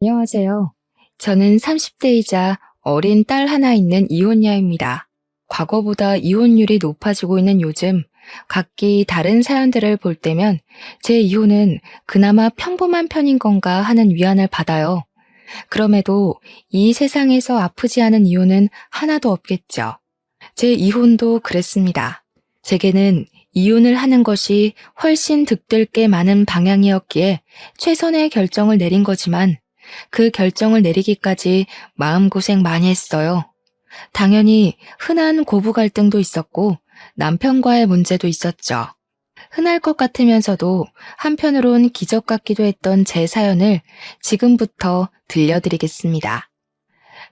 안녕하세요. 저는 30대이자 어린 딸 하나 있는 이혼녀입니다. 과거보다 이혼율이 높아지고 있는 요즘, 각기 다른 사연들을 볼 때면 제 이혼은 그나마 평범한 편인 건가 하는 위안을 받아요. 그럼에도 이 세상에서 아프지 않은 이혼은 하나도 없겠죠. 제 이혼도 그랬습니다. 제게는 이혼을 하는 것이 훨씬 득될 게 많은 방향이었기에 최선의 결정을 내린 거지만 그 결정을 내리기까지 마음고생 많이 했어요. 당연히 흔한 고부 갈등도 있었고 남편과의 문제도 있었죠. 흔할 것 같으면서도 한편으론 기적 같기도 했던 제 사연을 지금부터 들려드리겠습니다.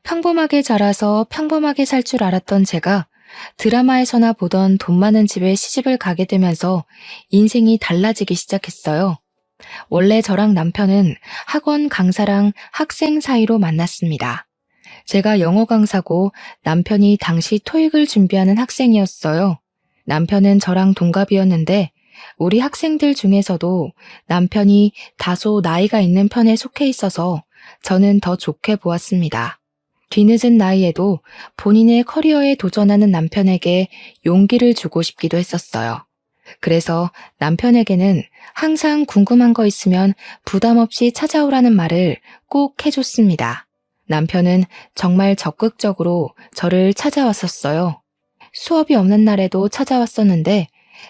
평범하게 자라서 평범하게 살 줄 알았던 제가 드라마에서나 보던 돈 많은 집에 시집을 가게 되면서 인생이 달라지기 시작했어요. 원래 저랑 남편은 학원 강사랑 학생 사이로 만났습니다. 제가 영어 강사고 남편이 당시 토익을 준비하는 학생이었어요. 남편은 저랑 동갑이었는데 우리 학생들 중에서도 남편이 다소 나이가 있는 편에 속해 있어서 저는 더 좋게 보았습니다. 뒤늦은 나이에도 본인의 커리어에 도전하는 남편에게 용기를 주고 싶기도 했었어요. 그래서 남편에게는 항상 궁금한 거 있으면 부담 없이 찾아오라는 말을 꼭 해줬습니다. 남편은 정말 적극적으로 저를 찾아왔었어요. 수업이 없는 날에도 찾아왔었는데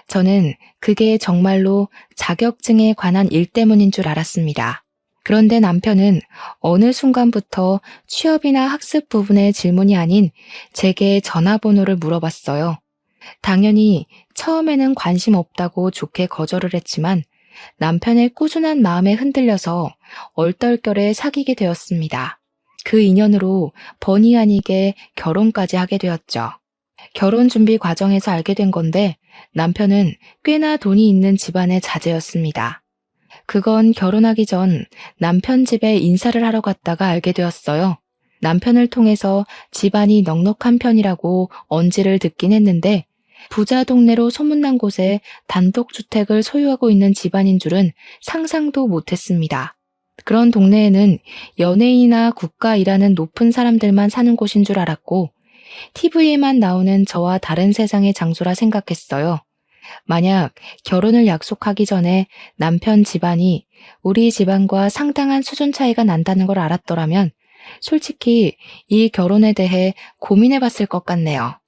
저는 그게 정말로 자격증에 관한 일 때문인 줄 알았습니다. 그런데 남편은 어느 순간부터 취업이나 학습 부분의 질문이 아닌 제게 전화번호를 물어봤어요. 당연히 처음에는 관심 없다고 좋게 거절을 했지만 남편의 꾸준한 마음에 흔들려서 얼떨결에 사귀게 되었습니다. 그 인연으로 번이 아니게 결혼까지 하게 되었죠. 결혼 준비 과정에서 알게 된 건데 남편은 꽤나 돈이 있는 집안의 자제였습니다. 그건 결혼하기 전 남편 집에 인사를 하러 갔다가 알게 되었어요. 남편을 통해서 집안이 넉넉한 편이라고 언지를 듣긴 했는데 부자 동네로 소문난 곳에 단독주택을 소유하고 있는 집안인 줄은 상상도 못했습니다. 그런 동네에는 연예인이나 국가 일하는 높은 사람들만 사는 곳인 줄 알았고 TV에만 나오는 저와 다른 세상의 장소라 생각했어요. 만약 결혼을 약속하기 전에 남편 집안이 우리 집안과 상당한 수준 차이가 난다는 걸 알았더라면 솔직히 이 결혼에 대해 고민해 봤을 것 같네요.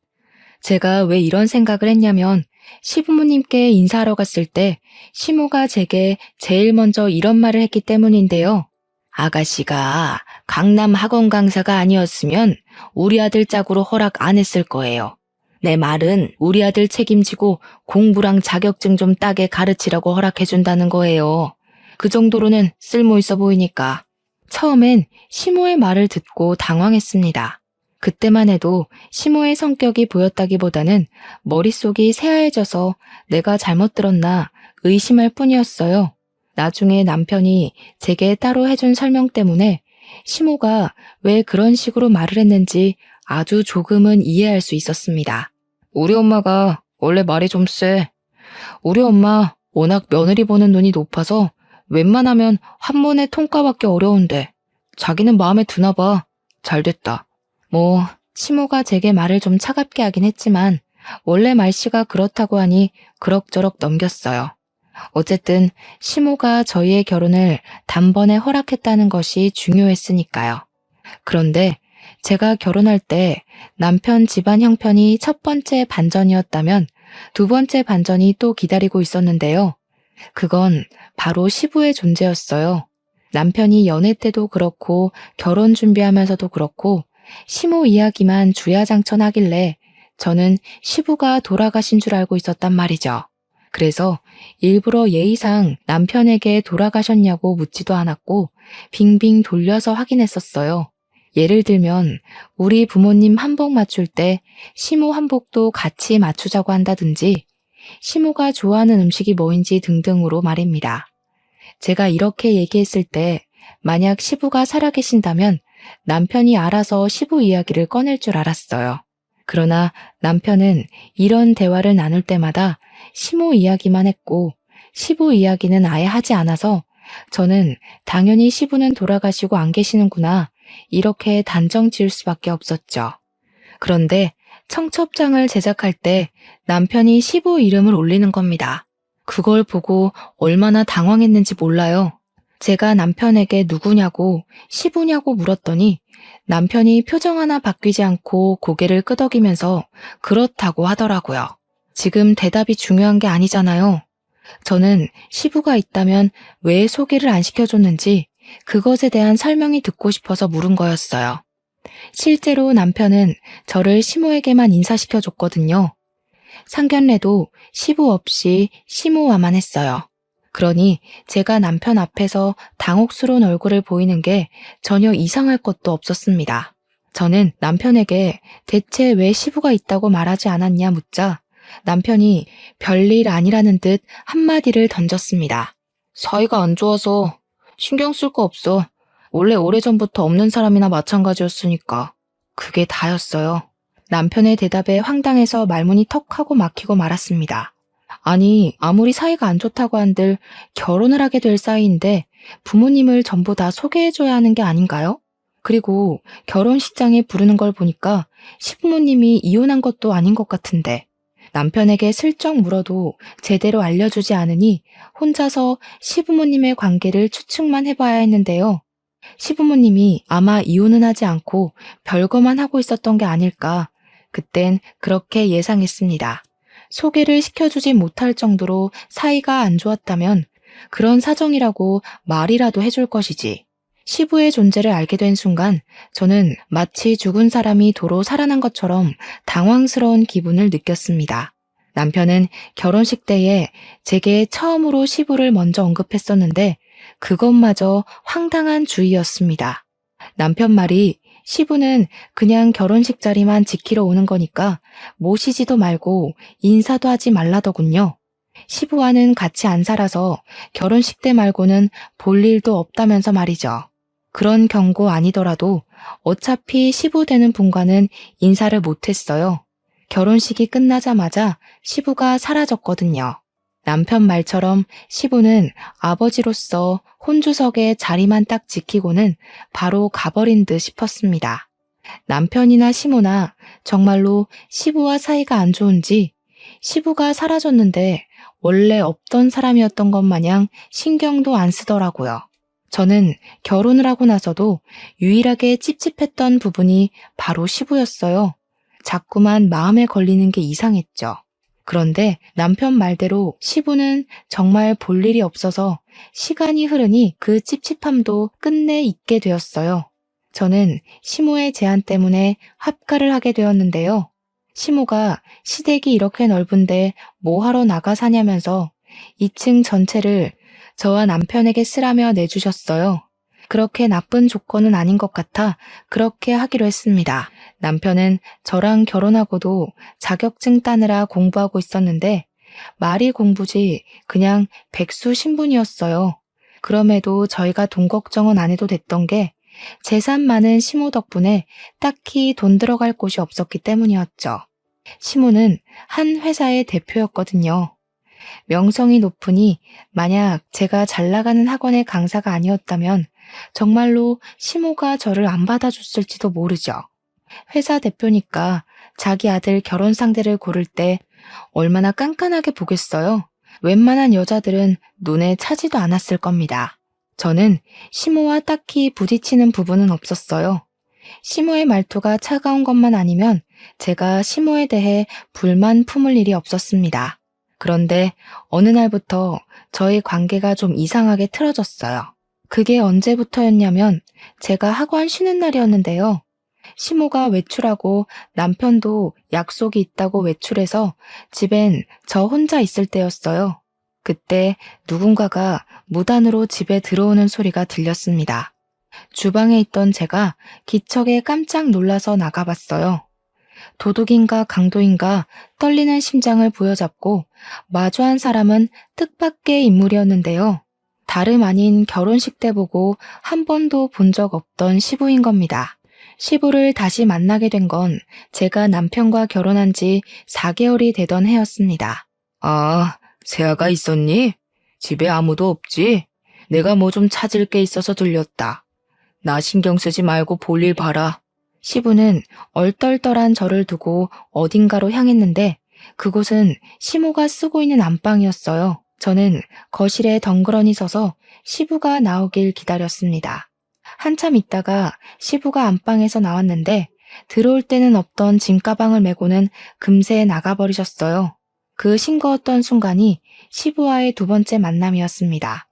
제가 왜 이런 생각을 했냐면 시부모님께 인사하러 갔을 때 시모가 제게 제일 먼저 이런 말을 했기 때문인데요. 아가씨가 강남 학원 강사가 아니었으면 우리 아들 짝으로 허락 안 했을 거예요. 내 말은 우리 아들 책임지고 공부랑 자격증 좀 따게 가르치라고 허락해준다는 거예요. 그 정도로는 쓸모 있어 보이니까. 처음엔 시모의 말을 듣고 당황했습니다. 그때만 해도 시모의 성격이 보였다기보다는 머릿속이 새하얘져서 내가 잘못 들었나 의심할 뿐이었어요. 나중에 남편이 제게 따로 해준 설명 때문에 시모가 왜 그런 식으로 말을 했는지 아주 조금은 이해할 수 있었습니다. 우리 엄마가 원래 말이 좀 세. 우리 엄마 워낙 며느리 보는 눈이 높아서 웬만하면 한 번에 통과받기 어려운데 자기는 마음에 드나 봐. 잘됐다. 시모가 제게 말을 좀 차갑게 하긴 했지만 원래 말씨가 그렇다고 하니 그럭저럭 넘겼어요. 어쨌든 시모가 저희의 결혼을 단번에 허락했다는 것이 중요했으니까요. 그런데 제가 결혼할 때 남편 집안 형편이 첫 번째 반전이었다면 두 번째 반전이 또 기다리고 있었는데요. 그건 바로 시부의 존재였어요. 남편이 연애 때도 그렇고 결혼 준비하면서도 그렇고 시모 이야기만 주야장천하길래 저는 시부가 돌아가신 줄 알고 있었단 말이죠. 그래서 일부러 예의상 남편에게 돌아가셨냐고 묻지도 않았고 빙빙 돌려서 확인했었어요. 예를 들면 우리 부모님 한복 맞출 때 시모 한복도 같이 맞추자고 한다든지 시모가 좋아하는 음식이 뭐인지 등등으로 말입니다. 제가 이렇게 얘기했을 때 만약 시부가 살아계신다면 남편이 알아서 시부 이야기를 꺼낼 줄 알았어요. 그러나 남편은 이런 대화를 나눌 때마다 시모 이야기만 했고 시부 이야기는 아예 하지 않아서 저는 당연히 시부는 돌아가시고 안 계시는구나. 이렇게 단정 지을 수밖에 없었죠. 그런데 청첩장을 제작할 때 남편이 시부 이름을 올리는 겁니다. 그걸 보고 얼마나 당황했는지 몰라요. 제가 남편에게 누구냐고 시부냐고 물었더니 남편이 표정 하나 바뀌지 않고 고개를 끄덕이면서 그렇다고 하더라고요. 지금 대답이 중요한 게 아니잖아요. 저는 시부가 있다면 왜 소개를 안 시켜줬는지 그것에 대한 설명이 듣고 싶어서 물은 거였어요. 실제로 남편은 저를 시모에게만 인사시켜줬거든요. 상견례도 시부 없이 시모와만 했어요. 그러니 제가 남편 앞에서 당혹스러운 얼굴을 보이는 게 전혀 이상할 것도 없었습니다. 저는 남편에게 대체 왜 시부가 있다고 말하지 않았냐 묻자 남편이 별일 아니라는 듯 한마디를 던졌습니다. 사이가 안 좋아서 신경 쓸 거 없어. 원래 오래전부터 없는 사람이나 마찬가지였으니까. 그게 다였어요. 남편의 대답에 황당해서 말문이 턱 하고 막히고 말았습니다. 아니, 아무리 사이가 안 좋다고 한들 결혼을 하게 될 사이인데 부모님을 전부 다 소개해줘야 하는 게 아닌가요? 그리고 결혼식장에 부르는 걸 보니까 시부모님이 이혼한 것도 아닌 것 같은데 남편에게 슬쩍 물어도 제대로 알려주지 않으니 혼자서 시부모님의 관계를 추측만 해봐야 했는데요. 시부모님이 아마 이혼은 하지 않고 별거만 하고 있었던 게 아닐까. 그땐 그렇게 예상했습니다. 소개를 시켜주지 못할 정도로 사이가 안 좋았다면 그런 사정이라고 말이라도 해줄 것이지. 시부의 존재를 알게 된 순간 저는 마치 죽은 사람이 도로 살아난 것처럼 당황스러운 기분을 느꼈습니다. 남편은 결혼식 때에 제게 처음으로 시부를 먼저 언급했었는데 그것마저 황당한 주의였습니다. 남편 말이 시부는 그냥 결혼식 자리만 지키러 오는 거니까 모시지도 말고 인사도 하지 말라더군요. 시부와는 같이 안 살아서 결혼식 때 말고는 볼 일도 없다면서 말이죠. 그런 경고 아니더라도 어차피 시부 되는 분과는 인사를 못했어요. 결혼식이 끝나자마자 시부가 사라졌거든요. 남편 말처럼 시부는 아버지로서 혼주석에 자리만 딱 지키고는 바로 가버린 듯 싶었습니다. 남편이나 시모나 정말로 시부와 사이가 안 좋은지 시부가 사라졌는데 원래 없던 사람이었던 것 마냥 신경도 안 쓰더라고요. 저는 결혼을 하고 나서도 유일하게 찝찝했던 부분이 바로 시부였어요. 자꾸만 마음에 걸리는 게 이상했죠. 그런데 남편 말대로 시부는 정말 볼 일이 없어서 시간이 흐르니 그 찝찝함도 끝내 잊게 되었어요. 저는 시모의 제안 때문에 합가를 하게 되었는데요. 시모가 시댁이 이렇게 넓은데 뭐하러 나가 사냐면서 2층 전체를 저와 남편에게 쓰라며 내주셨어요. 그렇게 나쁜 조건은 아닌 것 같아 그렇게 하기로 했습니다. 남편은 저랑 결혼하고도 자격증 따느라 공부하고 있었는데 말이 공부지 그냥 백수 신분이었어요. 그럼에도 저희가 돈 걱정은 안 해도 됐던 게 재산 많은 시모 덕분에 딱히 돈 들어갈 곳이 없었기 때문이었죠. 시모는 한 회사의 대표였거든요. 명성이 높으니 만약 제가 잘 나가는 학원의 강사가 아니었다면 정말로 시모가 저를 안 받아줬을지도 모르죠. 회사 대표니까 자기 아들 결혼 상대를 고를 때 얼마나 깐깐하게 보겠어요. 웬만한 여자들은 눈에 차지도 않았을 겁니다. 저는 시모와 딱히 부딪히는 부분은 없었어요. 시모의 말투가 차가운 것만 아니면 제가 시모에 대해 불만 품을 일이 없었습니다. 그런데 어느 날부터 저희 관계가 좀 이상하게 틀어졌어요. 그게 언제부터였냐면 제가 학원 쉬는 날이었는데요. 시모가 외출하고 남편도 약속이 있다고 외출해서 집엔 저 혼자 있을 때였어요. 그때 누군가가 무단으로 집에 들어오는 소리가 들렸습니다. 주방에 있던 제가 기척에 깜짝 놀라서 나가봤어요. 도둑인가 강도인가 떨리는 심장을 부여잡고 마주한 사람은 뜻밖의 인물이었는데요. 다름 아닌 결혼식 때 보고 한 번도 본 적 없던 시부인 겁니다. 시부를 다시 만나게 된 건 제가 남편과 결혼한 지 4개월이 되던 해였습니다. 아, 새아가 있었니? 집에 아무도 없지? 내가 뭐 좀 찾을 게 있어서 들렸다. 나 신경 쓰지 말고 볼일 봐라. 시부는 얼떨떨한 저를 두고 어딘가로 향했는데 그곳은 시모가 쓰고 있는 안방이었어요. 저는 거실에 덩그러니 서서 시부가 나오길 기다렸습니다. 한참 있다가 시부가 안방에서 나왔는데 들어올 때는 없던 짐가방을 메고는 금세 나가버리셨어요. 그 싱거웠던 순간이 시부와의 두 번째 만남이었습니다.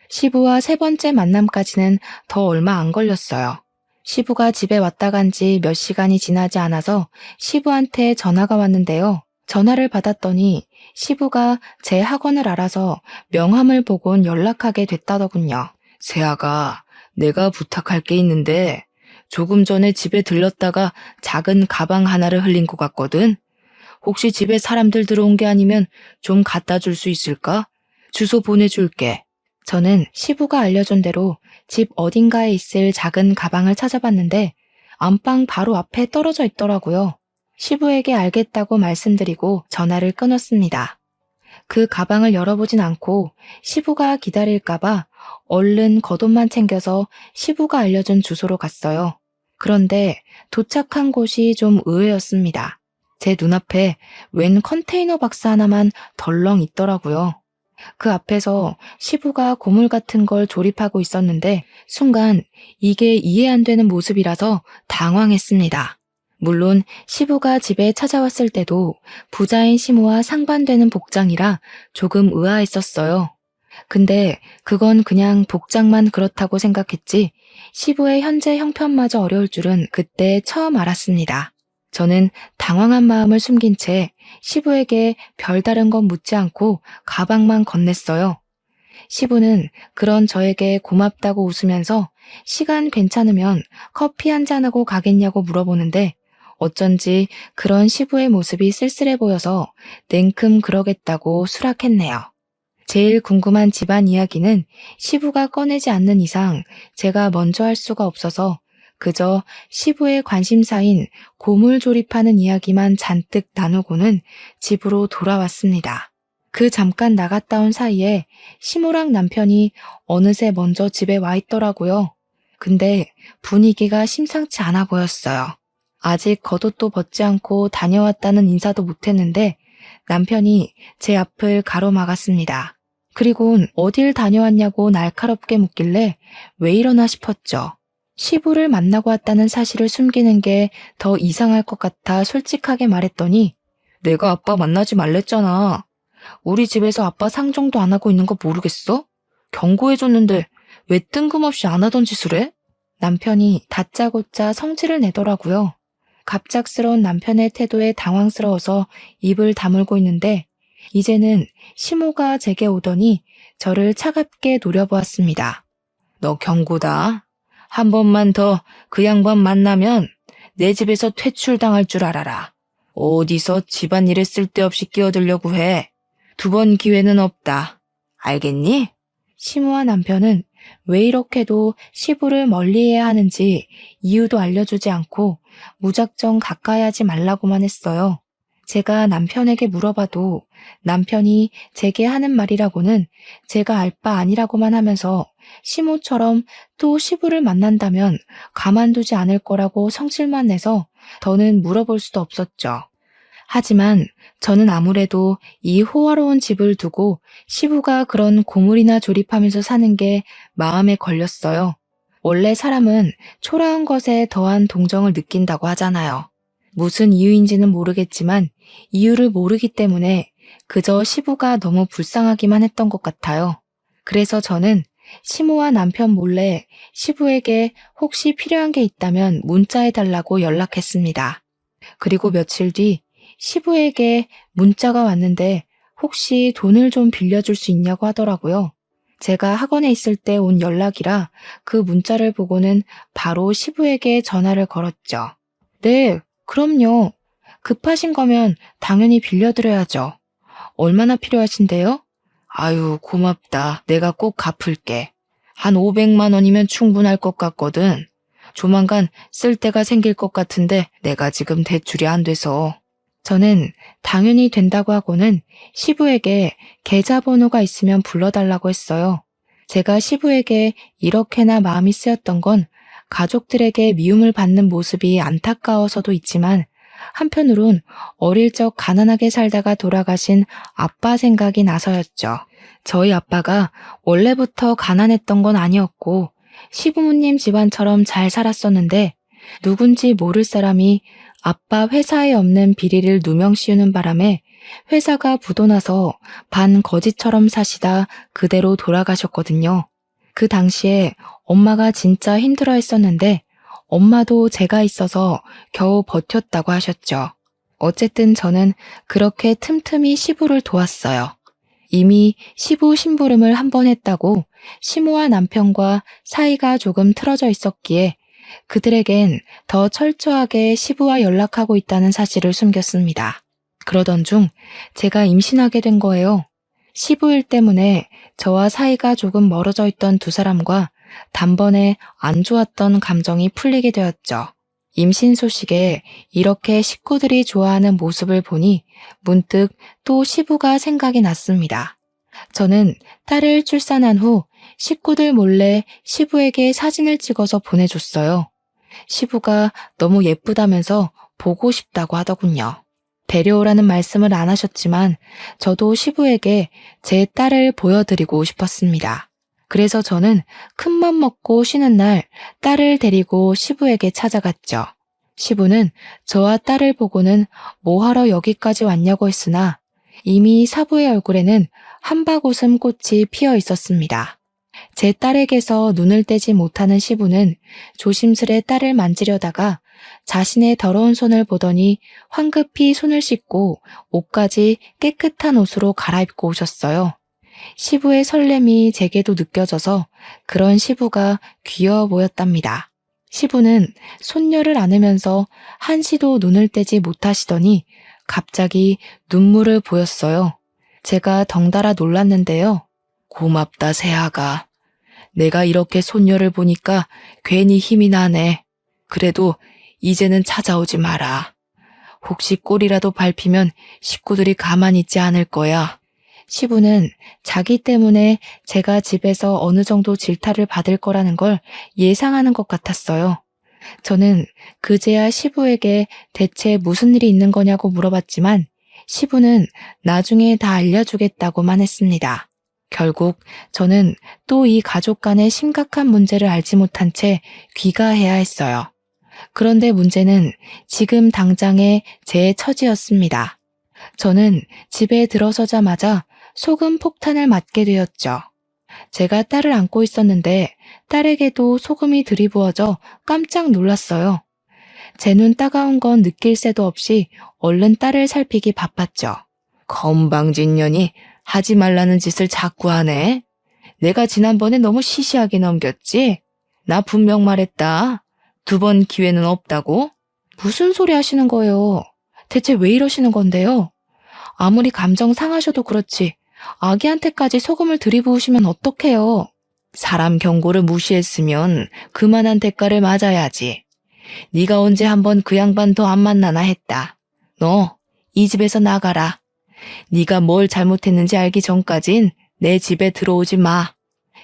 시부와 세 번째 만남까지는 더 얼마 안 걸렸어요. 시부가 집에 왔다 간 지 몇 시간이 지나지 않아서 시부한테 전화가 왔는데요. 전화를 받았더니 시부가 제 학원을 알아서 명함을 보곤 연락하게 됐다더군요. 세아가, 내가 부탁할 게 있는데 조금 전에 집에 들렀다가 작은 가방 하나를 흘린 것 같거든. 혹시 집에 사람들 들어온 게 아니면 좀 갖다 줄 수 있을까? 주소 보내줄게. 저는 시부가 알려준 대로 집 어딘가에 있을 작은 가방을 찾아봤는데 안방 바로 앞에 떨어져 있더라고요. 시부에게 알겠다고 말씀드리고 전화를 끊었습니다. 그 가방을 열어보진 않고 시부가 기다릴까봐 얼른 겉옷만 챙겨서 시부가 알려준 주소로 갔어요. 그런데 도착한 곳이 좀 의외였습니다. 제 눈앞에 웬 컨테이너 박스 하나만 덜렁 있더라고요. 그 앞에서 시부가 고물 같은 걸 조립하고 있었는데 순간 이게 이해 안 되는 모습이라서 당황했습니다. 물론 시부가 집에 찾아왔을 때도 부자인 시모와 상반되는 복장이라 조금 의아했었어요. 근데 그건 그냥 복장만 그렇다고 생각했지 시부의 현재 형편마저 어려울 줄은 그때 처음 알았습니다. 저는 당황한 마음을 숨긴 채 시부에게 별다른 건 묻지 않고 가방만 건넸어요. 시부는 그런 저에게 고맙다고 웃으면서 시간 괜찮으면 커피 한잔하고 가겠냐고 물어보는데 어쩐지 그런 시부의 모습이 쓸쓸해 보여서 냉큼 그러겠다고 수락했네요. 제일 궁금한 집안 이야기는 시부가 꺼내지 않는 이상 제가 먼저 할 수가 없어서 그저 시부의 관심사인 고물 조립하는 이야기만 잔뜩 나누고는 집으로 돌아왔습니다. 그 잠깐 나갔다 온 사이에 시모랑 남편이 어느새 먼저 집에 와 있더라고요. 근데 분위기가 심상치 않아 보였어요. 아직 겉옷도 벗지 않고 다녀왔다는 인사도 못했는데 남편이 제 앞을 가로막았습니다. 그리곤 어딜 다녀왔냐고 날카롭게 묻길래 왜 이러나 싶었죠. 시부를 만나고 왔다는 사실을 숨기는 게 더 이상할 것 같아 솔직하게 말했더니 내가 아빠 만나지 말랬잖아. 우리 집에서 아빠 상종도 안 하고 있는 거 모르겠어? 경고해줬는데 왜 뜬금없이 안 하던 짓을 해? 남편이 다짜고짜 성질을 내더라고요. 갑작스러운 남편의 태도에 당황스러워서 입을 다물고 있는데 이제는 시모가 제게 오더니 저를 차갑게 노려보았습니다. 너 경고다. 한 번만 더 그 양반 만나면 내 집에서 퇴출당할 줄 알아라. 어디서 집안일에 쓸데없이 끼어들려고 해. 두 번 기회는 없다. 알겠니? 시모와 남편은 왜 이렇게도 시부를 멀리해야 하는지 이유도 알려주지 않고 무작정 가까이 하지 말라고만 했어요. 제가 남편에게 물어봐도 남편이 제게 하는 말이라고는 제가 알 바 아니라고만 하면서 시모처럼 또 시부를 만난다면 가만두지 않을 거라고 성질만 내서 더는 물어볼 수도 없었죠. 하지만 저는 아무래도 이 호화로운 집을 두고 시부가 그런 고물이나 조립하면서 사는 게 마음에 걸렸어요. 원래 사람은 초라한 것에 더한 동정을 느낀다고 하잖아요. 무슨 이유인지는 모르겠지만 이유를 모르기 때문에 그저 시부가 너무 불쌍하기만 했던 것 같아요. 그래서 저는 시모와 남편 몰래 시부에게 혹시 필요한 게 있다면 문자해달라고 연락했습니다. 그리고 며칠 뒤 시부에게 문자가 왔는데 혹시 돈을 좀 빌려줄 수 있냐고 하더라고요. 제가 학원에 있을 때 온 연락이라 그 문자를 보고는 바로 시부에게 전화를 걸었죠. 네, 그럼요. 급하신 거면 당연히 빌려드려야죠. 얼마나 필요하신데요? 아유, 고맙다. 내가 꼭 갚을게. 한 500만 원이면 충분할 것 같거든. 조만간 쓸 데가 생길 것 같은데 내가 지금 대출이 안 돼서. 저는 당연히 된다고 하고는 시부에게 계좌번호가 있으면 불러달라고 했어요. 제가 시부에게 이렇게나 마음이 쓰였던 건 가족들에게 미움을 받는 모습이 안타까워서도 있지만 한편으론 어릴 적 가난하게 살다가 돌아가신 아빠 생각이 나서였죠. 저희 아빠가 원래부터 가난했던 건 아니었고 시부모님 집안처럼 잘 살았었는데 누군지 모를 사람이 아빠 회사에 없는 비리를 누명 씌우는 바람에 회사가 부도나서 반 거지처럼 사시다 그대로 돌아가셨거든요. 그 당시에 엄마가 진짜 힘들어 했었는데 엄마도 제가 있어서 겨우 버텼다고 하셨죠. 어쨌든 저는 그렇게 틈틈이 시부를 도왔어요. 이미 시부 심부름을 한 번 했다고 시모와 남편과 사이가 조금 틀어져 있었기에 그들에겐 더 철저하게 시부와 연락하고 있다는 사실을 숨겼습니다. 그러던 중 제가 임신하게 된 거예요. 시부 일 때문에 저와 사이가 조금 멀어져 있던 두 사람과 단번에 안 좋았던 감정이 풀리게 되었죠. 임신 소식에 이렇게 식구들이 좋아하는 모습을 보니 문득 또 시부가 생각이 났습니다. 저는 딸을 출산한 후 식구들 몰래 시부에게 사진을 찍어서 보내줬어요. 시부가 너무 예쁘다면서 보고 싶다고 하더군요. 데려오라는 말씀을 안 하셨지만 저도 시부에게 제 딸을 보여드리고 싶었습니다. 그래서 저는 큰맘 먹고 쉬는 날 딸을 데리고 시부에게 찾아갔죠. 시부는 저와 딸을 보고는 뭐하러 여기까지 왔냐고 했으나 이미 사부의 얼굴에는 한박웃음 꽃이 피어 있었습니다. 제 딸에게서 눈을 떼지 못하는 시부는 조심스레 딸을 만지려다가 자신의 더러운 손을 보더니 황급히 손을 씻고 옷까지 깨끗한 옷으로 갈아입고 오셨어요. 시부의 설렘이 제게도 느껴져서 그런 시부가 귀여워 보였답니다. 시부는 손녀를 안으면서 한시도 눈을 떼지 못하시더니 갑자기 눈물을 보였어요. 제가 덩달아 놀랐는데요. 고맙다 새아가. 내가 이렇게 손녀를 보니까 괜히 힘이 나네. 그래도 이제는 찾아오지 마라. 혹시 꼬리라도 밟히면 식구들이 가만히 있지 않을 거야. 시부는 자기 때문에 제가 집에서 어느 정도 질타를 받을 거라는 걸 예상하는 것 같았어요. 저는 그제야 시부에게 대체 무슨 일이 있는 거냐고 물어봤지만 시부는 나중에 다 알려주겠다고만 했습니다. 결국 저는 또 이 가족 간의 심각한 문제를 알지 못한 채 귀가해야 했어요. 그런데 문제는 지금 당장의 제 처지였습니다. 저는 집에 들어서자마자 소금 폭탄을 맞게 되었죠. 제가 딸을 안고 있었는데 딸에게도 소금이 들이부어져 깜짝 놀랐어요. 제 눈 따가운 건 느낄 새도 없이 얼른 딸을 살피기 바빴죠. 건방진년이 하지 말라는 짓을 자꾸 하네. 내가 지난번에 너무 시시하게 넘겼지? 나 분명 말했다. 2번 기회는 없다고? 무슨 소리 하시는 거예요? 대체 왜 이러시는 건데요? 아무리 감정 상하셔도 그렇지 아기한테까지 소금을 들이부으시면 어떡해요? 사람 경고를 무시했으면 그만한 대가를 맞아야지. 네가 언제 한번 그 양반 더 안 만나나 했다. 너 이 집에서 나가라. 네가 뭘 잘못했는지 알기 전까진 내 집에 들어오지 마.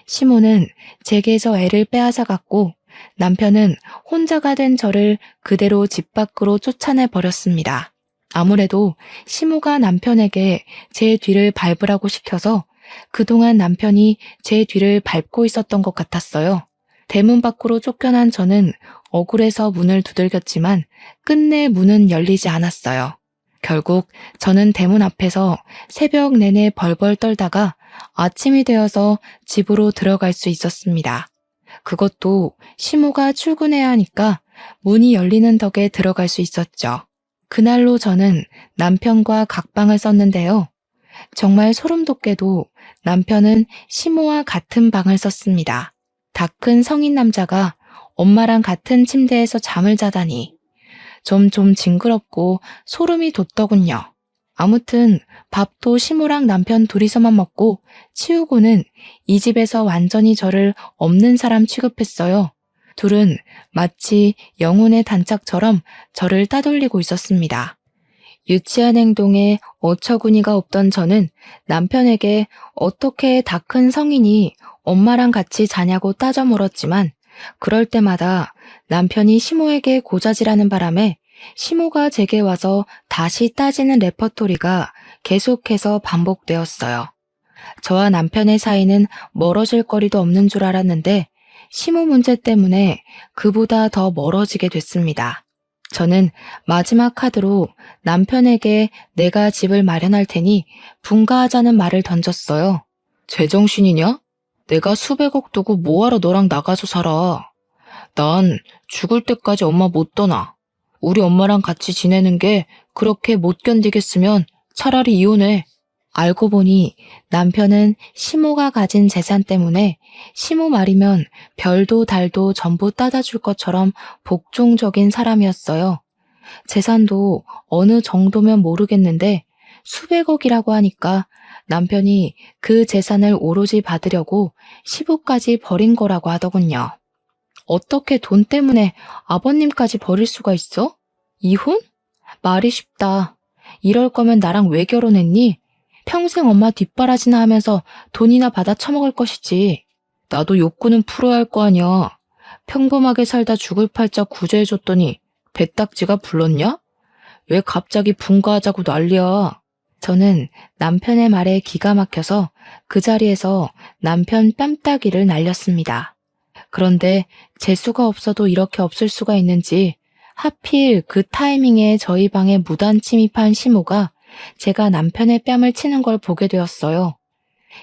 시모는 제게서 애를 빼앗아갔고 남편은 혼자가 된 저를 그대로 집 밖으로 쫓아내 버렸습니다. 아무래도 시모가 남편에게 제 뒤를 밟으라고 시켜서 그동안 남편이 제 뒤를 밟고 있었던 것 같았어요. 대문 밖으로 쫓겨난 저는 억울해서 문을 두들겼지만 끝내 문은 열리지 않았어요. 결국 저는 대문 앞에서 새벽 내내 벌벌 떨다가 아침이 되어서 집으로 들어갈 수 있었습니다. 그것도 시모가 출근해야 하니까 문이 열리는 덕에 들어갈 수 있었죠. 그날로 저는 남편과 각방을 썼는데요. 정말 소름 돋게도 남편은 시모와 같은 방을 썼습니다. 다 큰 성인 남자가 엄마랑 같은 침대에서 잠을 자다니 좀 징그럽고 소름이 돋더군요. 아무튼 밥도 시모랑 남편 둘이서만 먹고 치우고는 이 집에서 완전히 저를 없는 사람 취급했어요. 둘은 마치 영혼의 단짝처럼 저를 따돌리고 있었습니다. 유치한 행동에 어처구니가 없던 저는 남편에게 어떻게 다 큰 성인이 엄마랑 같이 자냐고 따져 물었지만 그럴 때마다 남편이 시모에게 고자질하는 바람에 시모가 제게 와서 다시 따지는 레퍼토리가 계속해서 반복되었어요. 저와 남편의 사이는 멀어질 거리도 없는 줄 알았는데 시모 문제 때문에 그보다 더 멀어지게 됐습니다. 저는 마지막 카드로 남편에게 내가 집을 마련할 테니 분가하자는 말을 던졌어요. 제정신이냐? 내가 수백억 두고 뭐하러 너랑 나가서 살아. 난 죽을 때까지 엄마 못 떠나. 우리 엄마랑 같이 지내는 게 그렇게 못 견디겠으면 차라리 이혼해. 알고 보니 남편은 시모가 가진 재산 때문에 시모 말이면 별도 달도 전부 따다 줄 것처럼 복종적인 사람이었어요. 재산도 어느 정도면 모르겠는데 수백억이라고 하니까 남편이 그 재산을 오로지 받으려고 시부까지 버린 거라고 하더군요. 어떻게 돈 때문에 아버님까지 버릴 수가 있어? 이혼? 말이 쉽다. 이럴 거면 나랑 왜 결혼했니? 평생 엄마 뒷바라지나 하면서 돈이나 받아 처먹을 것이지. 나도 욕구는 풀어야 할 거 아니야. 평범하게 살다 죽을 팔자 구제해줬더니 배딱지가 불렀냐? 왜 갑자기 분가하자고 난리야? 저는 남편의 말에 기가 막혀서 그 자리에서 남편 뺨따기를 날렸습니다. 그런데 재수가 없어도 이렇게 없을 수가 있는지 하필 그 타이밍에 저희 방에 무단 침입한 시모가 제가 남편의 뺨을 치는 걸 보게 되었어요.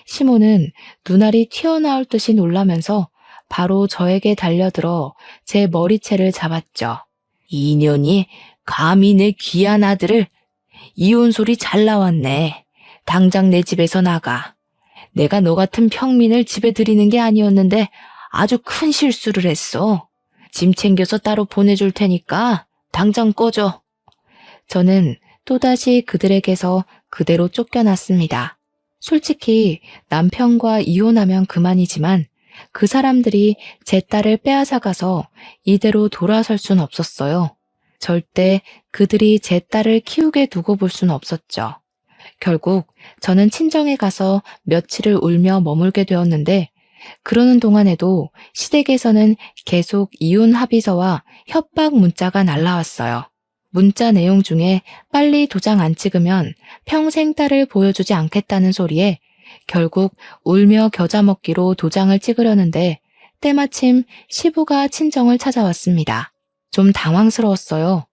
시모는 눈알이 튀어나올 듯이 놀라면서 바로 저에게 달려들어 제 머리채를 잡았죠. 이년이 감히 내 귀한 아들을. 이혼 소리 잘 나왔네. 당장 내 집에서 나가. 내가 너 같은 평민을 집에 들이는 게 아니었는데 아주 큰 실수를 했어. 짐 챙겨서 따로 보내줄 테니까 당장 꺼져. 저는 또다시 그들에게서 그대로 쫓겨났습니다. 솔직히 남편과 이혼하면 그만이지만 그 사람들이 제 딸을 빼앗아가서 이대로 돌아설 순 없었어요. 절대 그들이 제 딸을 키우게 두고 볼 수는 없었죠. 결국 저는 친정에 가서 며칠을 울며 머물게 되었는데 그러는 동안에도 시댁에서는 계속 이혼 합의서와 협박 문자가 날라왔어요. 문자 내용 중에 빨리 도장 안 찍으면 평생 딸을 보여주지 않겠다는 소리에 결국 울며 겨자 먹기로 도장을 찍으려는데 때마침 시부가 친정을 찾아왔습니다. 좀 당황스러웠어요.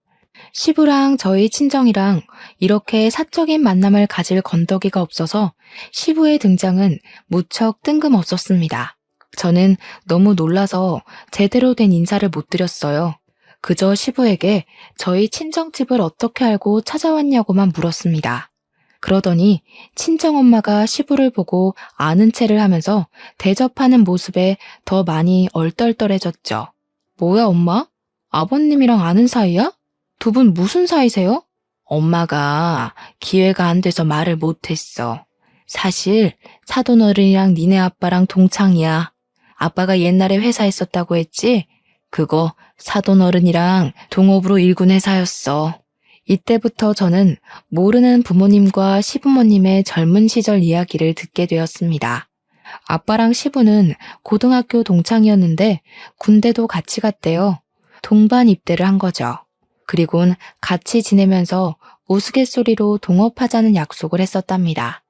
시부랑 저희 친정이랑 이렇게 사적인 만남을 가질 건더기가 없어서 시부의 등장은 무척 뜬금없었습니다. 저는 너무 놀라서 제대로 된 인사를 못 드렸어요. 그저 시부에게 저희 친정집을 어떻게 알고 찾아왔냐고만 물었습니다. 그러더니 친정엄마가 시부를 보고 아는 체를 하면서 대접하는 모습에 더 많이 얼떨떨해졌죠. 뭐야 엄마? 아버님이랑 아는 사이야? 두 분 무슨 사이세요? 엄마가 기회가 안 돼서 말을 못했어. 사실 사돈어른이랑 니네 아빠랑 동창이야. 아빠가 옛날에 회사 했었다고 했지? 그거 사돈어른이랑 동업으로 일군 회사였어. 이때부터 저는 모르는 부모님과 시부모님의 젊은 시절 이야기를 듣게 되었습니다. 아빠랑 시부는 고등학교 동창이었는데 군대도 같이 갔대요. 동반 입대를 한 거죠. 그리곤 같이 지내면서 우스갯소리로 동업하자는 약속을 했었답니다.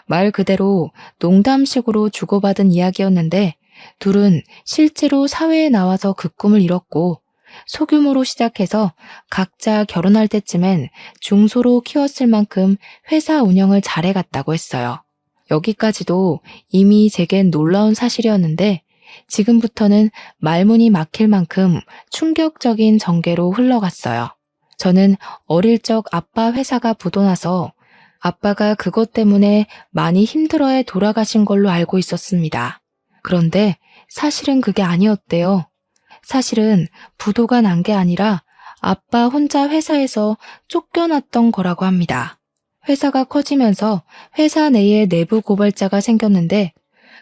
말 그대로 농담식으로 주고받은 이야기였는데 둘은 실제로 사회에 나와서 그 꿈을 이뤘고 소규모로 시작해서 각자 결혼할 때쯤엔 중소로 키웠을 만큼 회사 운영을 잘해갔다고 했어요. 여기까지도 이미 제겐 놀라운 사실이었는데 지금부터는 말문이 막힐 만큼 충격적인 전개로 흘러갔어요. 저는 어릴 적 아빠 회사가 부도나서 아빠가 그것 때문에 많이 힘들어해 돌아가신 걸로 알고 있었습니다. 그런데 사실은 그게 아니었대요. 사실은 부도가 난 게 아니라 아빠 혼자 회사에서 쫓겨났던 거라고 합니다. 회사가 커지면서 회사 내에 내부 고발자가 생겼는데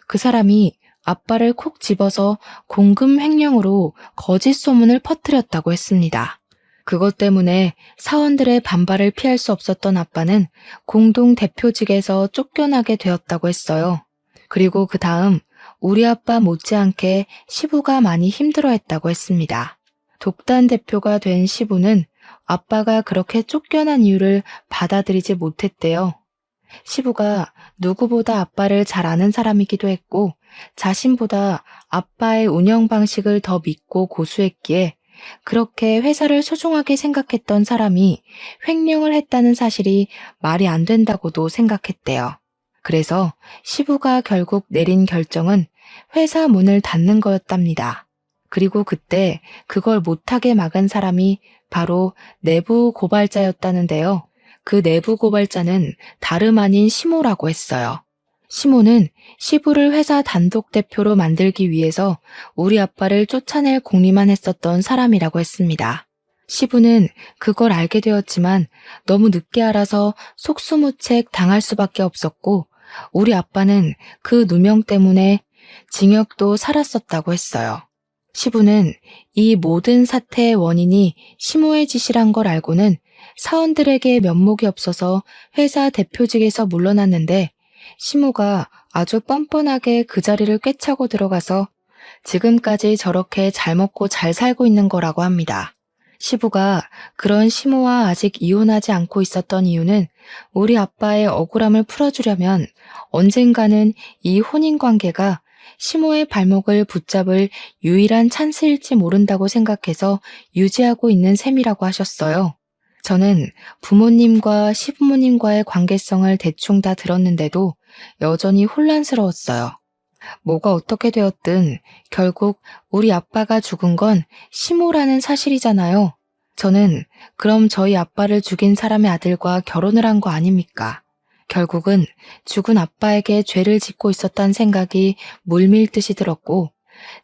그 사람이 아빠를 콕 집어서 공금 횡령으로 거짓 소문을 퍼뜨렸다고 했습니다. 그것 때문에 사원들의 반발을 피할 수 없었던 아빠는 공동 대표직에서 쫓겨나게 되었다고 했어요. 그리고 그 다음 우리 아빠 못지않게 시부가 많이 힘들어했다고 했습니다. 독단 대표가 된 시부는 아빠가 그렇게 쫓겨난 이유를 받아들이지 못했대요. 시부가 누구보다 아빠를 잘 아는 사람이기도 했고 자신보다 아빠의 운영 방식을 더 믿고 고수했기에 그렇게 회사를 소중하게 생각했던 사람이 횡령을 했다는 사실이 말이 안 된다고도 생각했대요. 그래서 시부가 결국 내린 결정은 회사 문을 닫는 거였답니다. 그리고 그때 그걸 못하게 막은 사람이 바로 내부 고발자였다는데요. 그 내부 고발자는 다름 아닌 시모라고 했어요. 시모는 시부를 회사 단독 대표로 만들기 위해서 우리 아빠를 쫓아낼 궁리만 했었던 사람이라고 했습니다. 시부는 그걸 알게 되었지만 너무 늦게 알아서 속수무책 당할 수밖에 없었고 우리 아빠는 그 누명 때문에 징역도 살았었다고 했어요. 시부는 이 모든 사태의 원인이 시모의 짓이란 걸 알고는 사원들에게 면목이 없어서 회사 대표직에서 물러났는데 시모가 아주 뻔뻔하게 그 자리를 꿰차고 들어가서 지금까지 저렇게 잘 먹고 잘 살고 있는 거라고 합니다. 시부가 그런 시모와 아직 이혼하지 않고 있었던 이유는 우리 아빠의 억울함을 풀어주려면 언젠가는 이 혼인관계가 시모의 발목을 붙잡을 유일한 찬스일지 모른다고 생각해서 유지하고 있는 셈이라고 하셨어요. 저는 부모님과 시부모님과의 관계성을 대충 다 들었는데도 여전히 혼란스러웠어요. 뭐가 어떻게 되었든 결국 우리 아빠가 죽은 건 시모라는 사실이잖아요. 저는 그럼 저희 아빠를 죽인 사람의 아들과 결혼을 한 거 아닙니까? 결국은 죽은 아빠에게 죄를 짓고 있었다는 생각이 물밀듯이 들었고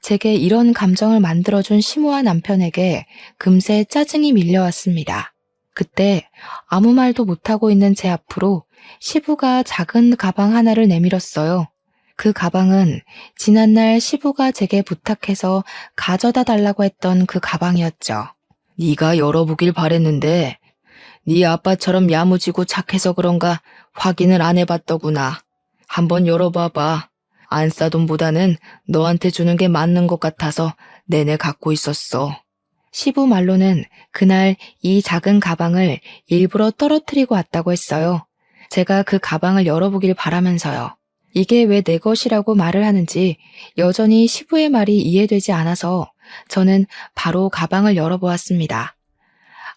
제게 이런 감정을 만들어준 시모와 남편에게 금세 짜증이 밀려왔습니다. 그때 아무 말도 못하고 있는 제 앞으로 시부가 작은 가방 하나를 내밀었어요. 그 가방은 지난날 시부가 제게 부탁해서 가져다 달라고 했던 그 가방이었죠. 네가 열어보길 바랬는데 네 아빠처럼 야무지고 착해서 그런가 확인을 안 해봤더구나. 한번 열어봐봐. 안 싸돈보다는 너한테 주는 게 맞는 것 같아서 내내 갖고 있었어. 시부 말로는 그날 이 작은 가방을 일부러 떨어뜨리고 왔다고 했어요. 제가 그 가방을 열어보길 바라면서요. 이게 왜 내 것이라고 말을 하는지 여전히 시부의 말이 이해되지 않아서 저는 바로 가방을 열어보았습니다.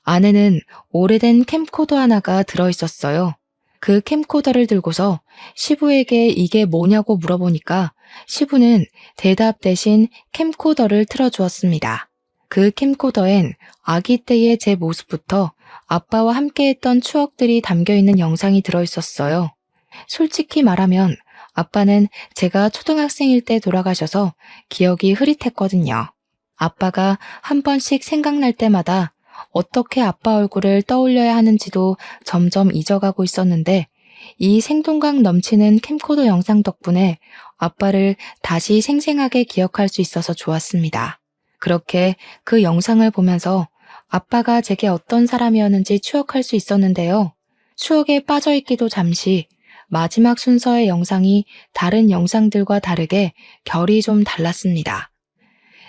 안에는 오래된 캠코더 하나가 들어있었어요. 그 캠코더를 들고서 시부에게 이게 뭐냐고 물어보니까 시부는 대답 대신 캠코더를 틀어주었습니다. 그 캠코더엔 아기 때의 제 모습부터 아빠와 함께했던 추억들이 담겨있는 영상이 들어있었어요. 솔직히 말하면 아빠는 제가 초등학생일 때 돌아가셔서 기억이 흐릿했거든요. 아빠가 한 번씩 생각날 때마다 어떻게 아빠 얼굴을 떠올려야 하는지도 점점 잊어가고 있었는데 이 생동감 넘치는 캠코더 영상 덕분에 아빠를 다시 생생하게 기억할 수 있어서 좋았습니다. 그렇게 그 영상을 보면서 아빠가 제게 어떤 사람이었는지 추억할 수 있었는데요. 추억에 빠져있기도 잠시 마지막 순서의 영상이 다른 영상들과 다르게 결이 좀 달랐습니다.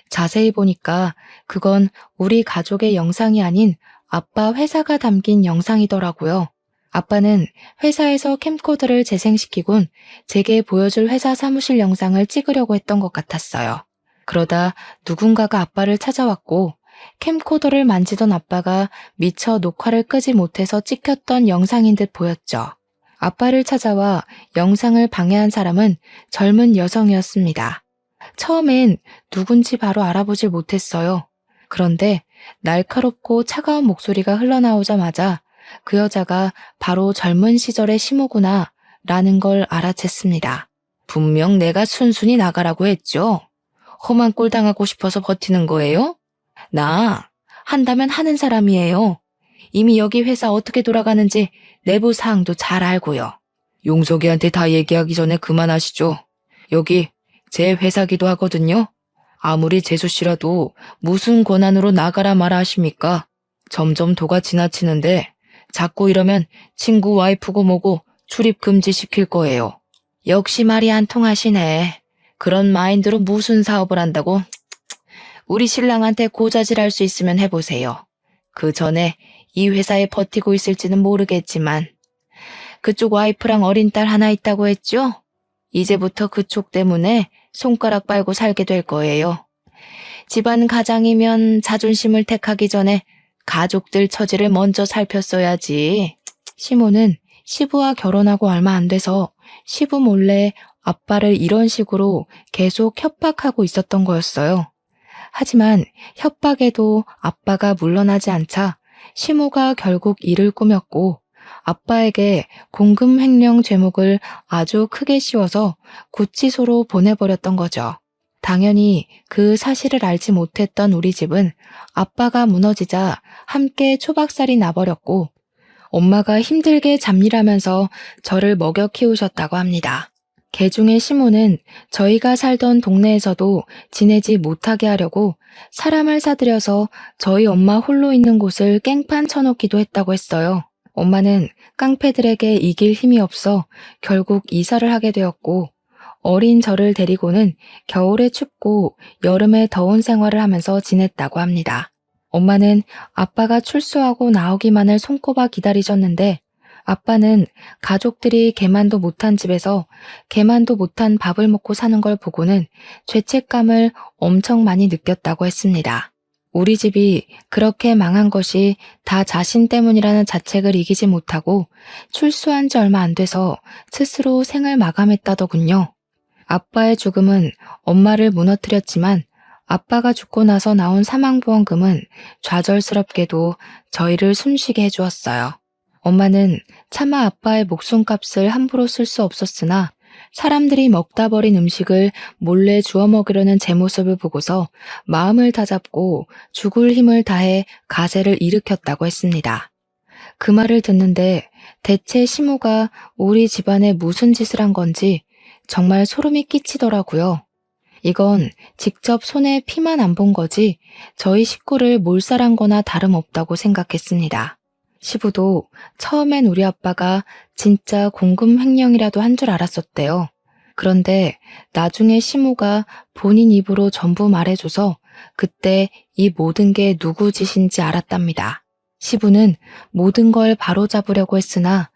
자세히 보니까 그건 우리 가족의 영상이 아닌 아빠 회사가 담긴 영상이더라고요. 아빠는 회사에서 캠코더를 재생시키곤 제게 보여줄 회사 사무실 영상을 찍으려고 했던 것 같았어요. 그러다 누군가가 아빠를 찾아왔고 캠코더를 만지던 아빠가 미처 녹화를 끄지 못해서 찍혔던 영상인 듯 보였죠. 아빠를 찾아와 영상을 방해한 사람은 젊은 여성이었습니다. 처음엔 누군지 바로 알아보질 못했어요. 그런데 날카롭고 차가운 목소리가 흘러나오자마자 그 여자가 바로 젊은 시절의 시모구나 라는 걸 알아챘습니다. 분명 내가 순순히 나가라고 했죠. 험한 꼴 당하고 싶어서 버티는 거예요? 나 한다면 하는 사람이에요. 이미 여기 회사 어떻게 돌아가는지 내부 사항도 잘 알고요. 용석이한테 다 얘기하기 전에 그만하시죠. 여기 제 회사기도 하거든요. 아무리 재수씨라도 무슨 권한으로 나가라 마라 하십니까? 점점 도가 지나치는데 자꾸 이러면 친구 와이프고 뭐고 출입 금지 시킬 거예요. 역시 말이 안 통하시네. 그런 마인드로 무슨 사업을 한다고? 우리 신랑한테 고자질할 수 있으면 해보세요. 그 전에 이 회사에 버티고 있을지는 모르겠지만 그쪽 와이프랑 어린 딸 하나 있다고 했죠? 이제부터 그쪽 때문에 손가락 빨고 살게 될 거예요. 집안 가장이면 자존심을 택하기 전에 가족들 처지를 먼저 살폈어야지. 시모는 시부와 결혼하고 얼마 안 돼서 시부 몰래 아빠를 이런 식으로 계속 협박하고 있었던 거였어요. 하지만 협박에도 아빠가 물러나지 않자 시모가 결국 일을 꾸몄고 아빠에게 공금 횡령 죄목을 아주 크게 씌워서 구치소로 보내버렸던 거죠. 당연히 그 사실을 알지 못했던 우리 집은 아빠가 무너지자 함께 초박살이 나버렸고 엄마가 힘들게 잡일하면서 저를 먹여 키우셨다고 합니다. 개중의 시모는 저희가 살던 동네에서도 지내지 못하게 하려고 사람을 사들여서 저희 엄마 홀로 있는 곳을 깽판 쳐놓기도 했다고 했어요. 엄마는 깡패들에게 이길 힘이 없어 결국 이사를 하게 되었고 어린 저를 데리고는 겨울에 춥고 여름에 더운 생활을 하면서 지냈다고 합니다. 엄마는 아빠가 출소하고 나오기만을 손꼽아 기다리셨는데 아빠는 가족들이 개만도 못한 집에서 개만도 못한 밥을 먹고 사는 걸 보고는 죄책감을 엄청 많이 느꼈다고 했습니다. 우리 집이 그렇게 망한 것이 다 자신 때문이라는 자책을 이기지 못하고 출소한 지 얼마 안 돼서 스스로 생을 마감했다더군요. 아빠의 죽음은 엄마를 무너뜨렸지만 아빠가 죽고 나서 나온 사망보험금은 좌절스럽게도 저희를 숨쉬게 해주었어요. 엄마는 차마 아빠의 목숨값을 함부로 쓸 수 없었으나 사람들이 먹다 버린 음식을 몰래 주워 먹으려는 제 모습을 보고서 마음을 다잡고 죽을 힘을 다해 가세를 일으켰다고 했습니다. 그 말을 듣는데 대체 시모가 우리 집안에 무슨 짓을 한 건지 정말 소름이 끼치더라고요. 이건 직접 손에 피만 안 본 거지 저희 식구를 몰살한 거나 다름없다고 생각했습니다. 시부도 처음엔 우리 아빠가 진짜 공금 횡령이라도 한 줄 알았었대요. 그런데 나중에 시모가 본인 입으로 전부 말해줘서 그때 이 모든 게 누구 짓인지 알았답니다. 시부는 모든 걸 바로잡으려고 했으나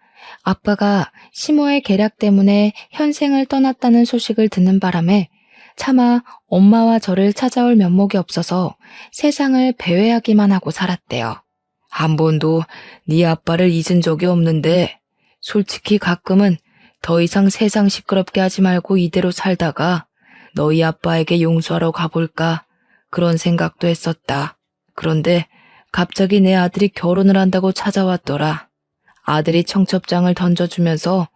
아빠가 시모의 계략 때문에 현생을 떠났다는 소식을 듣는 바람에 차마 엄마와 저를 찾아올 면목이 없어서 세상을 배회하기만 하고 살았대요. 한 번도 네 아빠를 잊은 적이 없는데 솔직히 가끔은 더 이상 세상 시끄럽게 하지 말고 이대로 살다가 너희 아빠에게 용서하러 가볼까 그런 생각도 했었다. 그런데 갑자기 내 아들이 결혼을 한다고 찾아왔더라. 아들이 청첩장을 던져주면서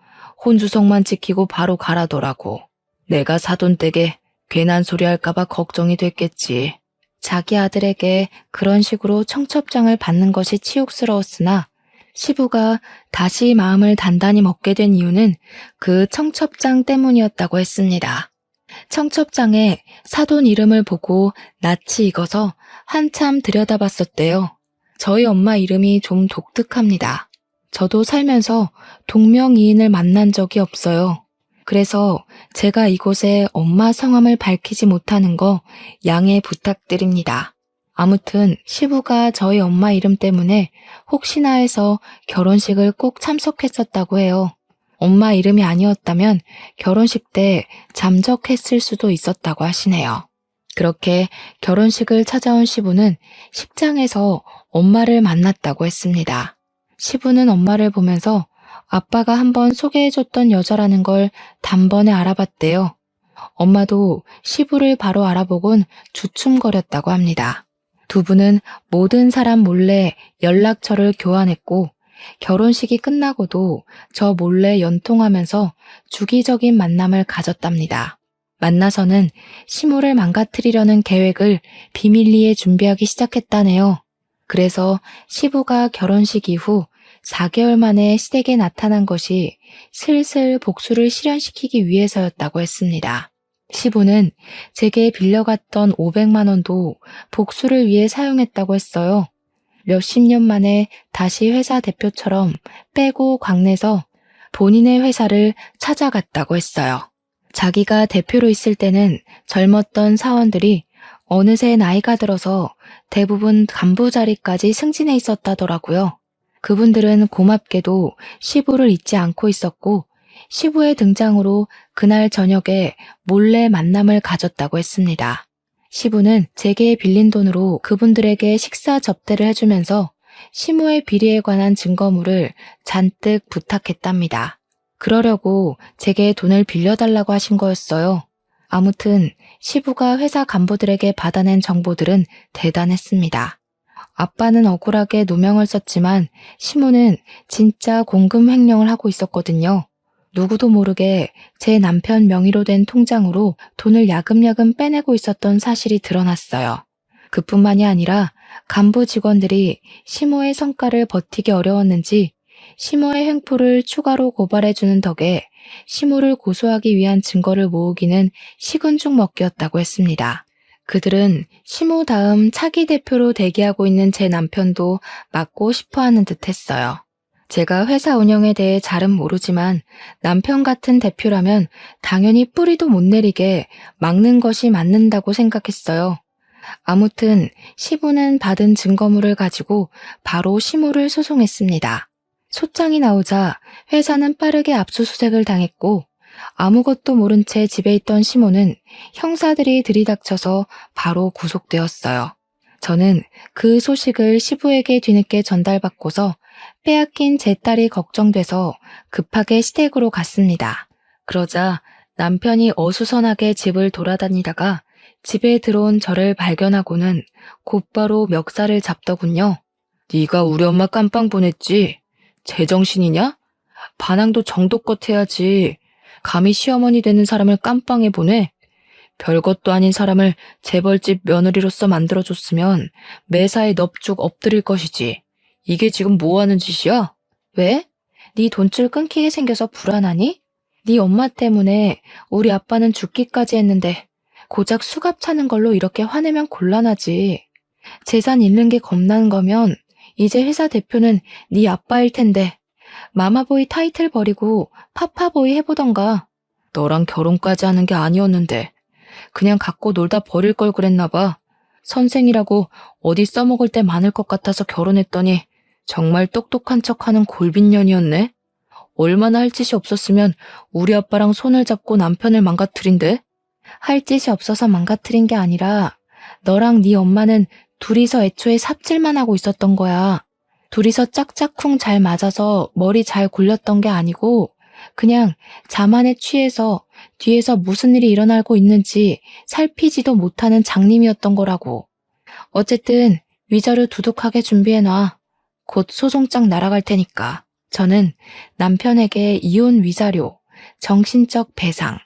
혼주석만 지키고 바로 가라더라고. 내가 사돈댁에 괜한 소리 할까봐 걱정이 됐겠지. 자기 아들에게 그런 식으로 청첩장을 받는 것이 치욕스러웠으나 시부가 다시 마음을 단단히 먹게 된 이유는 그 청첩장 때문이었다고 했습니다. 청첩장에 사돈 이름을 보고 낯이 익어서 한참 들여다봤었대요. 저희 엄마 이름이 좀 독특합니다. 저도 살면서 동명이인을 만난 적이 없어요. 그래서 제가 이곳에 엄마 성함을 밝히지 못하는 거 양해 부탁드립니다. 아무튼 시부가 저희 엄마 이름 때문에 혹시나 해서 결혼식을 꼭 참석했었다고 해요. 엄마 이름이 아니었다면 결혼식 때 잠적했을 수도 있었다고 하시네요. 그렇게 결혼식을 찾아온 시부는 식장에서 엄마를 만났다고 했습니다. 시부는 엄마를 보면서 아빠가 한번 소개해줬던 여자라는 걸 단번에 알아봤대요. 엄마도 시부를 바로 알아보곤 주춤거렸다고 합니다. 두 분은 모든 사람 몰래 연락처를 교환했고 결혼식이 끝나고도 저 몰래 연통하면서 주기적인 만남을 가졌답니다. 만나서는 시모를 망가뜨리려는 계획을 비밀리에 준비하기 시작했다네요. 그래서 시부가 결혼식 이후 4개월 만에 시댁에 나타난 것이 슬슬 복수를 실현시키기 위해서였다고 했습니다. 시부는 제게 빌려갔던 500만 원도 복수를 위해 사용했다고 했어요. 몇십 년 만에 다시 회사 대표처럼 빼고 광내서 본인의 회사를 찾아갔다고 했어요. 자기가 대표로 있을 때는 젊었던 사원들이 어느새 나이가 들어서 대부분 간부 자리까지 승진해 있었다더라고요. 그분들은 고맙게도 시부를 잊지 않고 있었고 시부의 등장으로 그날 저녁에 몰래 만남을 가졌다고 했습니다. 시부는 제게 빌린 돈으로 그분들에게 식사 접대를 해주면서 시모의 비리에 관한 증거물을 잔뜩 부탁했답니다. 그러려고 제게 돈을 빌려달라고 하신 거였어요. 아무튼 시부가 회사 간부들에게 받아낸 정보들은 대단했습니다. 아빠는 억울하게 누명을 썼지만 시모는 진짜 공금 횡령을 하고 있었거든요. 누구도 모르게 제 남편 명의로 된 통장으로 돈을 야금야금 빼내고 있었던 사실이 드러났어요. 그뿐만이 아니라 간부 직원들이 시모의 성과를 버티기 어려웠는지 시모의 횡포를 추가로 고발해주는 덕에 시모를 고소하기 위한 증거를 모으기는 식은 죽 먹기였다고 했습니다. 그들은 시모 다음 차기 대표로 대기하고 있는 제 남편도 맡고 싶어하는 듯 했어요. 제가 회사 운영에 대해 잘은 모르지만 남편 같은 대표라면 당연히 뿌리도 못 내리게 막는 것이 맞는다고 생각했어요. 아무튼 시부는 받은 증거물을 가지고 바로 시모를 소송했습니다. 소장이 나오자 회사는 빠르게 압수수색을 당했고 아무것도 모른 채 집에 있던 시모는 형사들이 들이닥쳐서 바로 구속되었어요. 저는 그 소식을 시부에게 뒤늦게 전달받고서 빼앗긴 제 딸이 걱정돼서 급하게 시댁으로 갔습니다. 그러자 남편이 어수선하게 집을 돌아다니다가 집에 들어온 저를 발견하고는 곧바로 멱살을 잡더군요. 네가 우리 엄마 깜빵 보냈지? 제정신이냐? 반항도 정도껏 해야지. 감히 시어머니 되는 사람을 깜빵에 보내? 별것도 아닌 사람을 재벌집 며느리로서 만들어줬으면 매사에 넙죽 엎드릴 것이지. 이게 지금 뭐 하는 짓이야? 왜? 네 돈줄 끊기게 생겨서 불안하니? 네 엄마 때문에 우리 아빠는 죽기까지 했는데 고작 수갑 차는 걸로 이렇게 화내면 곤란하지. 재산 잃는 게 겁나는 거면 이제 회사 대표는 네 아빠일 텐데 마마보이 타이틀 버리고 파파보이 해보던가. 너랑 결혼까지 하는 게 아니었는데 그냥 갖고 놀다 버릴 걸 그랬나 봐. 선생이라고 어디 써먹을 때 많을 것 같아서 결혼했더니 정말 똑똑한 척하는 골빈년이었네. 얼마나 할 짓이 없었으면 우리 아빠랑 손을 잡고 남편을 망가뜨린대? 할 짓이 없어서 망가뜨린 게 아니라 너랑 네 엄마는 둘이서 애초에 삽질만 하고 있었던 거야. 둘이서 짝짝쿵 잘 맞아서 머리 잘 굴렸던 게 아니고 그냥 자만에 취해서 뒤에서 무슨 일이 일어나고 있는지 살피지도 못하는 장님이었던 거라고. 어쨌든 위자료 두둑하게 준비해놔. 곧 소송장 날아갈 테니까. 저는 남편에게 이혼 위자료, 정신적 배상,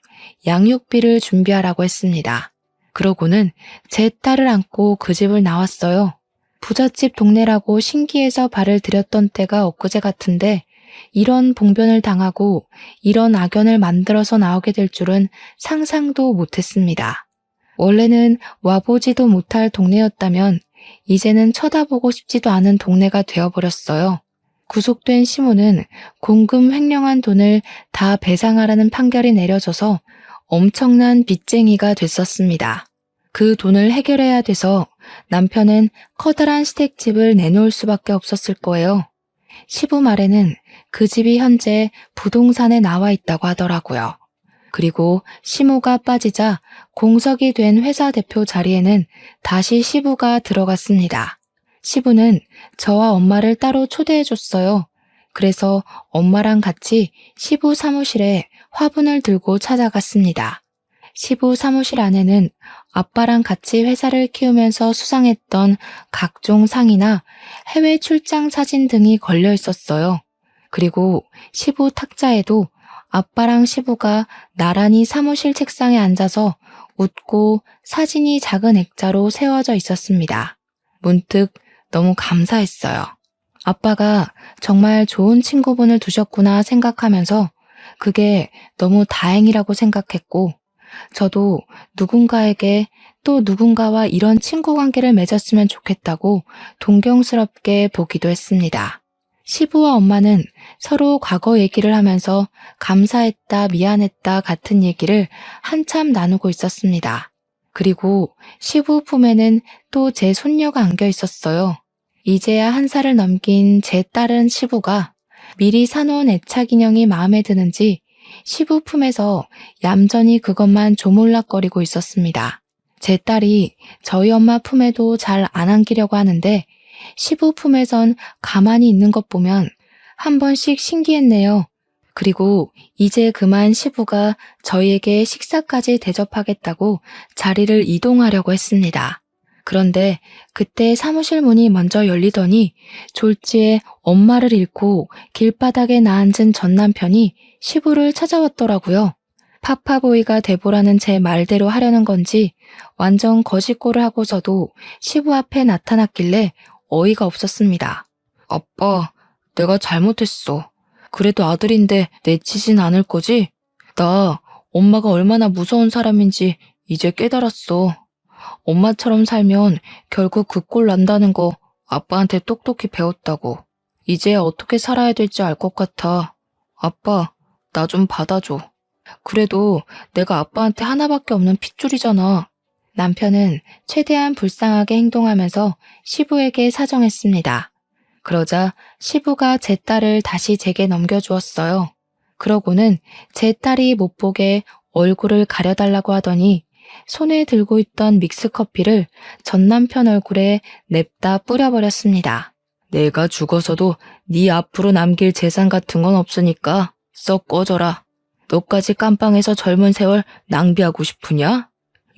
양육비를 준비하라고 했습니다. 그러고는 제 딸을 안고 그 집을 나왔어요. 부잣집 동네라고 신기해서 발을 들였던 때가 엊그제 같은데 이런 봉변을 당하고 이런 악연을 만들어서 나오게 될 줄은 상상도 못했습니다. 원래는 와보지도 못할 동네였다면 이제는 쳐다보고 싶지도 않은 동네가 되어버렸어요. 구속된 시모는 공금 횡령한 돈을 다 배상하라는 판결이 내려져서 엄청난 빚쟁이가 됐었습니다. 그 돈을 해결해야 돼서 남편은 커다란 시댁집을 내놓을 수밖에 없었을 거예요. 시부 말에는 그 집이 현재 부동산에 나와 있다고 하더라고요. 그리고 시모가 빠지자 공석이 된 회사 대표 자리에는 다시 시부가 들어갔습니다. 시부는 저와 엄마를 따로 초대해줬어요. 그래서 엄마랑 같이 시부 사무실에 화분을 들고 찾아갔습니다. 시부 사무실 안에는 아빠랑 같이 회사를 키우면서 수상했던 각종 상이나 해외 출장 사진 등이 걸려 있었어요. 그리고 시부 탁자에도 아빠랑 시부가 나란히 사무실 책상에 앉아서 웃고 사진이 작은 액자로 세워져 있었습니다. 문득 너무 감사했어요. 아빠가 정말 좋은 친구분을 두셨구나 생각하면서 그게 너무 다행이라고 생각했고 저도 누군가에게 또 누군가와 이런 친구 관계를 맺었으면 좋겠다고 동경스럽게 보기도 했습니다. 시부와 엄마는 서로 과거 얘기를 하면서 감사했다, 미안했다 같은 얘기를 한참 나누고 있었습니다. 그리고 시부 품에는 또 제 손녀가 안겨 있었어요. 이제야 1살을 넘긴 제 딸은 시부가 미리 사놓은 애착 인형이 마음에 드는지 시부 품에서 얌전히 그것만 조물락거리고 있었습니다. 제 딸이 저희 엄마 품에도 잘 안 안기려고 하는데 시부 품에선 가만히 있는 것 보면 한 번씩 신기했네요. 그리고 이제 그만 시부가 저희에게 식사까지 대접하겠다고 자리를 이동하려고 했습니다. 그런데 그때 사무실 문이 먼저 열리더니 졸지에 엄마를 잃고 길바닥에 나앉은 전 남편이 시부를 찾아왔더라고요. 파파보이가 돼보라는 제 말대로 하려는 건지 완전 거짓골을 하고서도 시부 앞에 나타났길래 어이가 없었습니다. 아빠, 내가 잘못했어. 그래도 아들인데 내치진 않을 거지? 나 엄마가 얼마나 무서운 사람인지 이제 깨달았어. 엄마처럼 살면 결국 그 꼴 난다는 거 아빠한테 똑똑히 배웠다고. 이제 어떻게 살아야 될지 알 것 같아. 아빠, 나 좀 받아줘. 그래도 내가 아빠한테 하나밖에 없는 핏줄이잖아. 남편은 최대한 불쌍하게 행동하면서 시부에게 사정했습니다. 그러자 시부가 제 딸을 다시 제게 넘겨주었어요. 그러고는 제 딸이 못 보게 얼굴을 가려달라고 하더니 손에 들고 있던 믹스커피를 전 남편 얼굴에 냅다 뿌려버렸습니다. 내가 죽어서도 네 앞으로 남길 재산 같은 건 없으니까 썩 꺼져라. 너까지 깜빵에서 젊은 세월 낭비하고 싶으냐?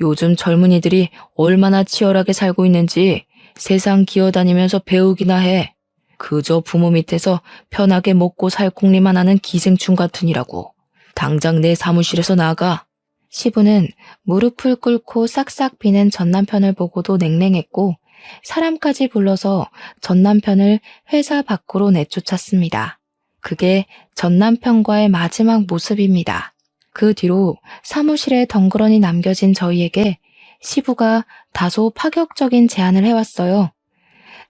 요즘 젊은이들이 얼마나 치열하게 살고 있는지 세상 기어다니면서 배우기나 해. 그저 부모 밑에서 편하게 먹고 살 궁리만 하는 기생충 같으니라고. 당장 내 사무실에서 나가. 시부는 무릎을 꿇고 싹싹 비는 전 남편을 보고도 냉랭했고 사람까지 불러서 전 남편을 회사 밖으로 내쫓았습니다. 그게 전 남편과의 마지막 모습입니다. 그 뒤로 사무실에 덩그러니 남겨진 저희에게 시부가 다소 파격적인 제안을 해왔어요.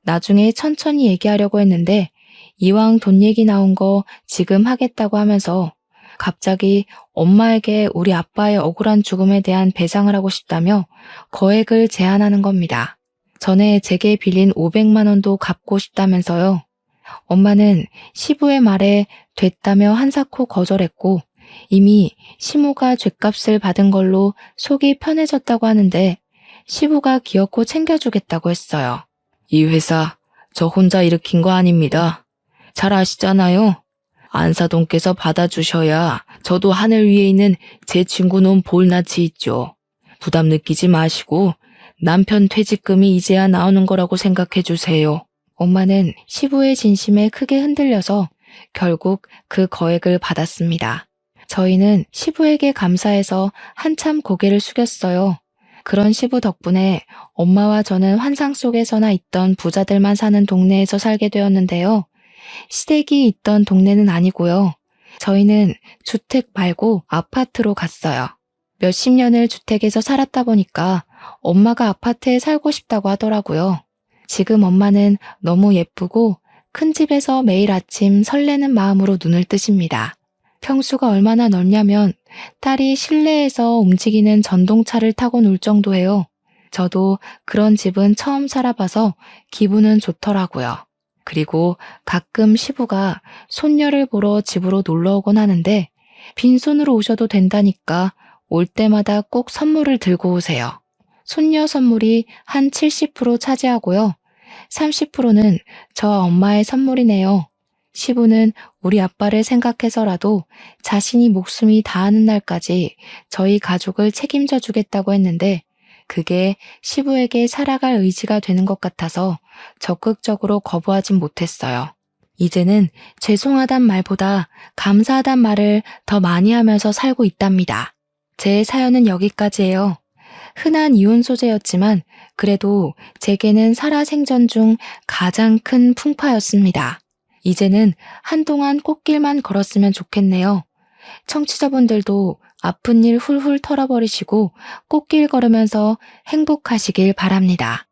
나중에 천천히 얘기하려고 했는데 이왕 돈 얘기 나온 거 지금 하겠다고 하면서 갑자기 엄마에게 우리 아빠의 억울한 죽음에 대한 배상을 하고 싶다며 거액을 제안하는 겁니다. 전에 제게 빌린 500만 원도 갚고 싶다면서요. 엄마는 시부의 말에 됐다며 한사코 거절했고 이미 시모가 죗값을 받은 걸로 속이 편해졌다고 하는데 시부가 기어코 챙겨주겠다고 했어요. 이 회사 저 혼자 일으킨 거 아닙니다. 잘 아시잖아요. 안사돈께서 받아주셔야 저도 하늘 위에 있는 제 친구 놈 볼낯이 있죠. 부담 느끼지 마시고 남편 퇴직금이 이제야 나오는 거라고 생각해 주세요. 엄마는 시부의 진심에 크게 흔들려서 결국 그 거액을 받았습니다. 저희는 시부에게 감사해서 한참 고개를 숙였어요. 그런 시부 덕분에 엄마와 저는 환상 속에서나 있던 부자들만 사는 동네에서 살게 되었는데요. 시댁이 있던 동네는 아니고요. 저희는 주택 말고 아파트로 갔어요. 몇십 년을 주택에서 살았다 보니까 엄마가 아파트에 살고 싶다고 하더라고요. 지금 엄마는 너무 예쁘고 큰 집에서 매일 아침 설레는 마음으로 눈을 뜨십니다. 평수가 얼마나 넓냐면 딸이 실내에서 움직이는 전동차를 타고 놀 정도예요. 저도 그런 집은 처음 살아봐서 기분은 좋더라고요. 그리고 가끔 시부가 손녀를 보러 집으로 놀러 오곤 하는데 빈손으로 오셔도 된다니까 올 때마다 꼭 선물을 들고 오세요. 손녀 선물이 한 70% 차지하고요. 30%는 저와 엄마의 선물이네요. 시부는 우리 아빠를 생각해서라도 자신이 목숨이 다하는 날까지 저희 가족을 책임져 주겠다고 했는데 그게 시부에게 살아갈 의지가 되는 것 같아서 적극적으로 거부하진 못했어요. 이제는 죄송하단 말보다 감사하단 말을 더 많이 하면서 살고 있답니다. 제 사연은 여기까지예요. 흔한 이혼 소재였지만 그래도 제게는 살아생전 중 가장 큰 풍파였습니다. 이제는 한동안 꽃길만 걸었으면 좋겠네요. 청취자분들도 아픈 일 훌훌 털어버리시고 꽃길 걸으면서 행복하시길 바랍니다.